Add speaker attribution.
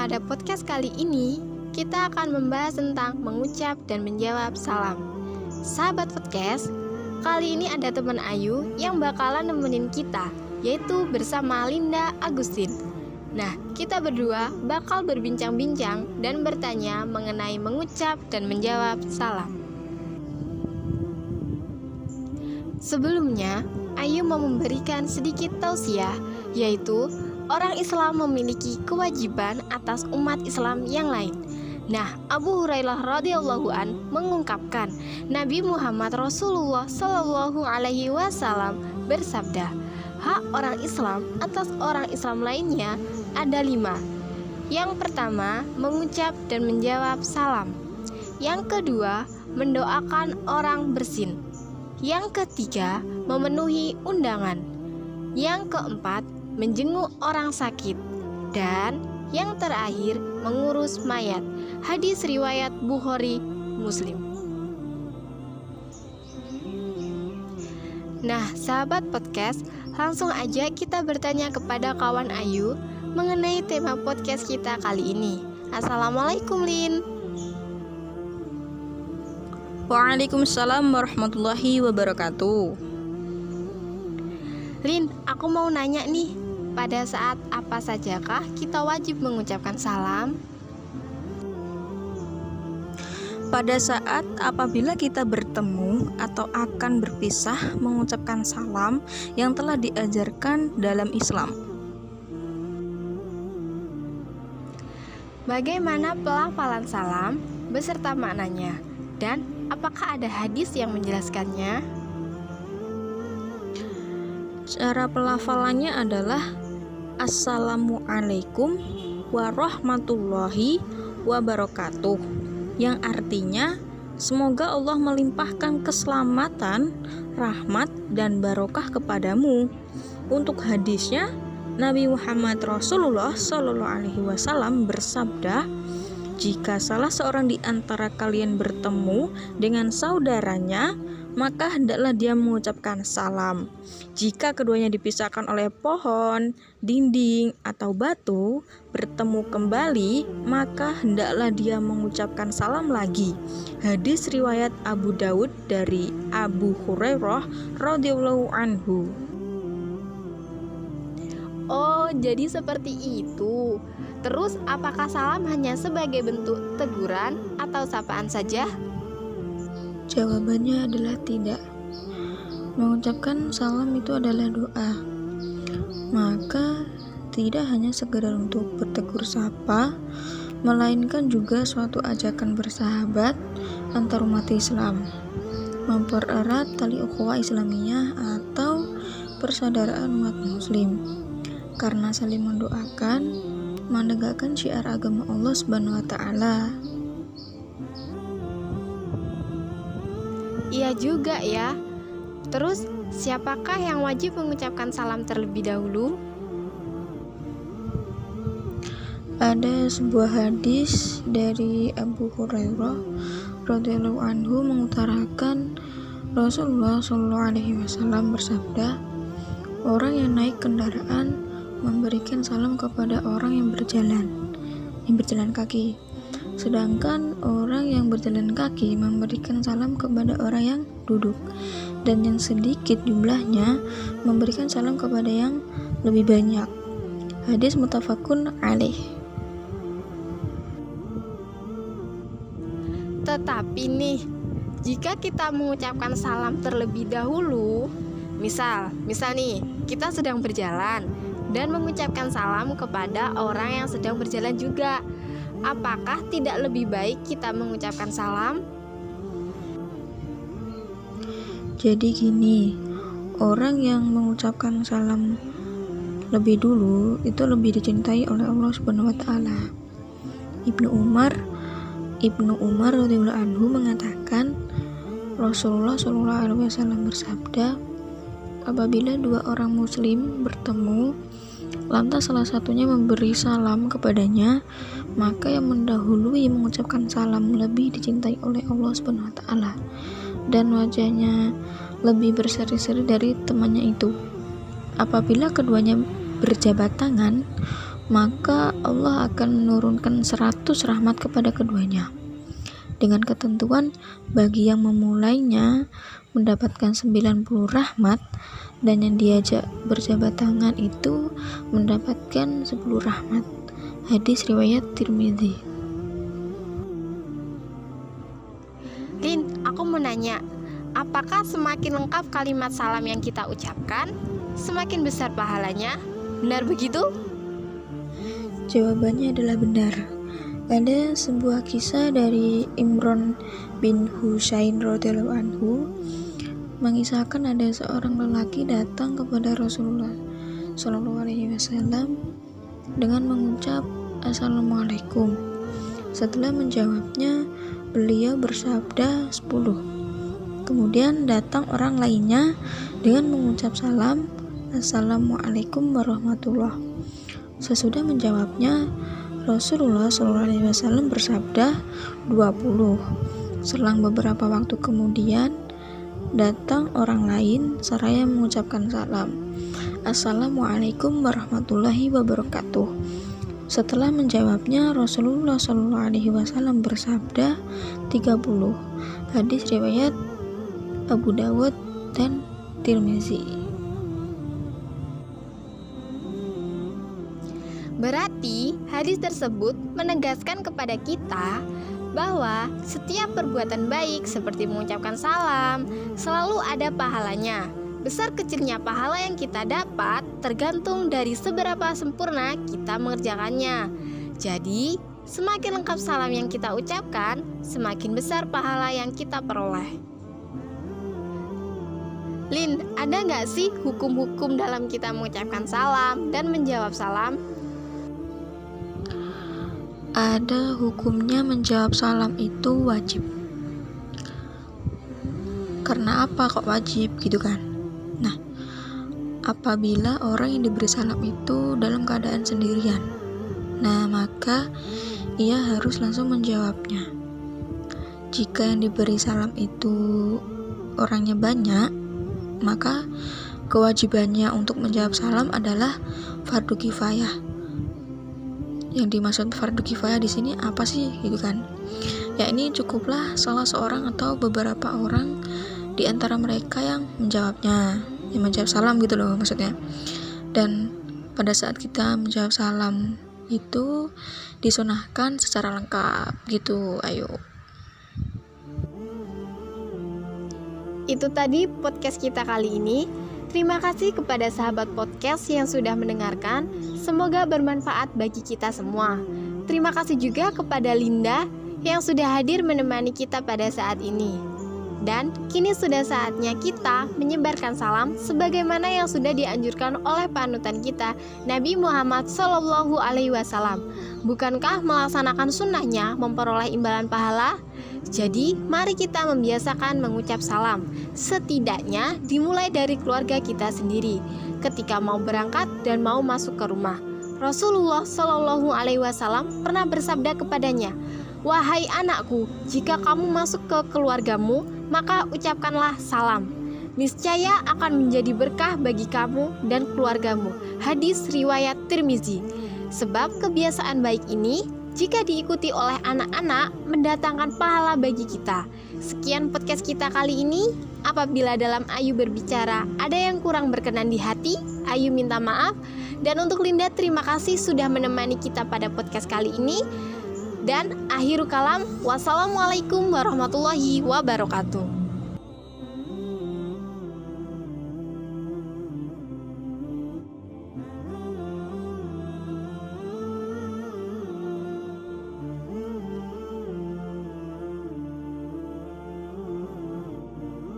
Speaker 1: pada podcast kali ini, kita akan membahas tentang mengucap dan menjawab salam. Sahabat podcast, kali ini ada teman Ayu yang bakalan nemenin kita, yaitu bersama Linda Agustin. Nah, kita berdua bakal berbincang-bincang dan bertanya mengenai mengucap dan menjawab salam. Sebelumnya, Ayu mau memberikan sedikit tausiah, yaitu orang Islam memiliki kewajiban atas umat Islam yang lain. Nah, Abu Hurairah radhiyallahu an mengungkapkan, Nabi Muhammad Rasulullah Shallallahu alaihi wasallam bersabda, hak orang Islam atas orang Islam lainnya ada 5. Yang pertama, mengucap dan menjawab salam. Yang kedua, mendoakan orang bersin. Yang ketiga, memenuhi undangan. Yang keempat, menjenguk orang sakit. Dan yang terakhir, mengurus mayat. Hadis riwayat Bukhari Muslim. Nah, sahabat podcast, langsung aja kita bertanya kepada kawan Ayu mengenai tema podcast kita kali ini. Assalamualaikum, Lin.
Speaker 2: Waalaikumsalam warahmatullahi wabarakatuh.
Speaker 1: Lin, aku mau nanya nih, pada saat apa sajakah kita wajib mengucapkan salam?
Speaker 2: Pada saat apabila kita bertemu atau akan berpisah, mengucapkan salam yang telah diajarkan dalam Islam.
Speaker 1: Bagaimana pelafalan salam beserta maknanya? Dan apakah ada hadis yang menjelaskannya?
Speaker 2: Cara pelafalannya adalah Assalamualaikum warahmatullahi wabarakatuh, yang artinya semoga Allah melimpahkan keselamatan, rahmat, dan barokah kepadamu. Untuk hadisnya, Nabi Muhammad Rasulullah Shallallahu alaihi wasallam bersabda, jika salah seorang di antara kalian bertemu dengan saudaranya, maka hendaklah dia mengucapkan salam. Jika keduanya dipisahkan oleh pohon, dinding, atau batu, bertemu kembali, maka hendaklah dia mengucapkan salam lagi. Hadis riwayat Abu Daud dari Abu Hurairah radhiyallahu anhu.
Speaker 1: Oh, jadi seperti itu. Terus, apakah salam hanya sebagai bentuk teguran atau sapaan saja?
Speaker 2: Jawabannya adalah tidak. Mengucapkan salam itu adalah doa. Maka tidak hanya sekedar untuk bertegur sapa, melainkan juga suatu ajakan bersahabat antar umat Islam, mempererat tali ukhuwah Islamiyah atau persaudaraan umat muslim. Karena saling mendoakan, menegakkan syiar agama Allah Subhanahu wa taala.
Speaker 1: Iya juga ya. Terus, siapakah yang wajib mengucapkan salam terlebih dahulu?
Speaker 2: Ada sebuah hadis dari Abu Hurairah radhiyallahu anhu mengutarakan Rasulullah Shallallahu alaihi wasallam bersabda, orang yang naik kendaraan memberikan salam kepada orang yang berjalan kaki. Sedangkan orang yang berjalan kaki memberikan salam kepada orang yang duduk, dan yang sedikit jumlahnya memberikan salam kepada yang lebih banyak. Hadis muttafaqun alaih.
Speaker 1: Tetapi nih, jika kita mengucapkan salam terlebih dahulu, misal nih, kita sedang berjalan dan mengucapkan salam kepada orang yang sedang berjalan juga, apakah tidak lebih baik kita mengucapkan salam?
Speaker 2: Jadi gini, orang yang mengucapkan salam lebih dulu itu lebih dicintai oleh Allah Subhanahu wa taala. Ibnu Umar radhiyallahu anhu mengatakan, Rasulullah Shallallahu alaihi wasallam bersabda, apabila dua orang muslim bertemu, lantas salah satunya memberi salam kepadanya, maka yang mendahului mengucapkan salam lebih dicintai oleh Allah Subhanahu wa taala, dan wajahnya lebih berseri-seri dari temannya itu. Apabila keduanya berjabat tangan, maka Allah akan menurunkan 100 rahmat kepada keduanya. Dengan ketentuan bagi yang memulainya mendapatkan 90 rahmat, dan yang diajak berjabat tangan itu mendapatkan 10 rahmat. Hadis riwayat Tirmidzi.
Speaker 1: Lin, aku mau nanya, apakah semakin lengkap kalimat salam yang kita ucapkan, semakin besar pahalanya? Benar begitu?
Speaker 2: Jawabannya adalah benar. Ada sebuah kisah dari Imran bin Husain radhiyallahu anhu mengisahkan ada seorang lelaki datang kepada Rasulullah Shallallahu Alaihi Wasallam dengan mengucap Assalamualaikum. Setelah menjawabnya, beliau bersabda 10. Kemudian datang orang lainnya dengan mengucap salam Assalamualaikum warahmatullah. Sesudah menjawabnya, Rasulullah SAW bersabda 20. Selang beberapa waktu kemudian, datang orang lain seraya mengucapkan salam Assalamualaikum warahmatullahi wabarakatuh. Setelah menjawabnya, Rasulullah SAW bersabda 30. Hadis riwayat Abu Dawud dan Tirmizi.
Speaker 1: Berarti hadis tersebut menegaskan kepada kita bahwa setiap perbuatan baik seperti mengucapkan salam selalu ada pahalanya. Besar kecilnya pahala yang kita dapat tergantung dari seberapa sempurna kita mengerjakannya. Jadi, semakin lengkap salam yang kita ucapkan, semakin besar pahala yang kita peroleh. Lin, ada nggak sih hukum-hukum dalam kita mengucapkan salam dan menjawab salam?
Speaker 2: Ada hukumnya menjawab salam itu wajib. Karena apa kok wajib gitu kan? Nah, apabila orang yang diberi salam itu dalam keadaan sendirian, nah maka ia harus langsung menjawabnya. Jika yang diberi salam itu orangnya banyak, maka kewajibannya untuk menjawab salam adalah fardu kifayah. Yang dimaksud fardu kifayah di sini apa sih gitu kan? Ya ini cukuplah salah seorang atau beberapa orang di antara mereka yang menjawabnya, yang menjawab salam gitu loh maksudnya. Dan pada saat kita menjawab salam itu disunahkan secara lengkap gitu. Ayo.
Speaker 1: Itu tadi podcast kita kali ini. Terima kasih kepada sahabat podcast yang sudah mendengarkan. Semoga bermanfaat bagi kita semua. Terima kasih juga kepada Linda yang sudah hadir menemani kita pada saat ini. Dan kini sudah saatnya kita menyebarkan salam sebagaimana yang sudah dianjurkan oleh panutan kita, Nabi Muhammad SAW. Bukankah melaksanakan sunnahnya memperoleh imbalan pahala? Jadi, mari kita membiasakan mengucap salam. Setidaknya dimulai dari keluarga kita sendiri. Ketika mau berangkat dan mau masuk ke rumah, Rasulullah SAW pernah bersabda kepadanya, "Wahai anakku, jika kamu masuk ke keluargamu, maka ucapkanlah salam. Niscaya akan menjadi berkah bagi kamu dan keluargamu." Hadis riwayat Tirmizi. Sebab kebiasaan baik ini jika diikuti oleh anak-anak mendatangkan pahala bagi kita. Sekian podcast kita kali ini. Apabila dalam Ayu berbicara ada yang kurang berkenan di hati, Ayu minta maaf. Dan untuk Linda, terima kasih sudah menemani kita pada podcast kali ini. Dan akhirul kalam, wassalamualaikum warahmatullahi wabarakatuh.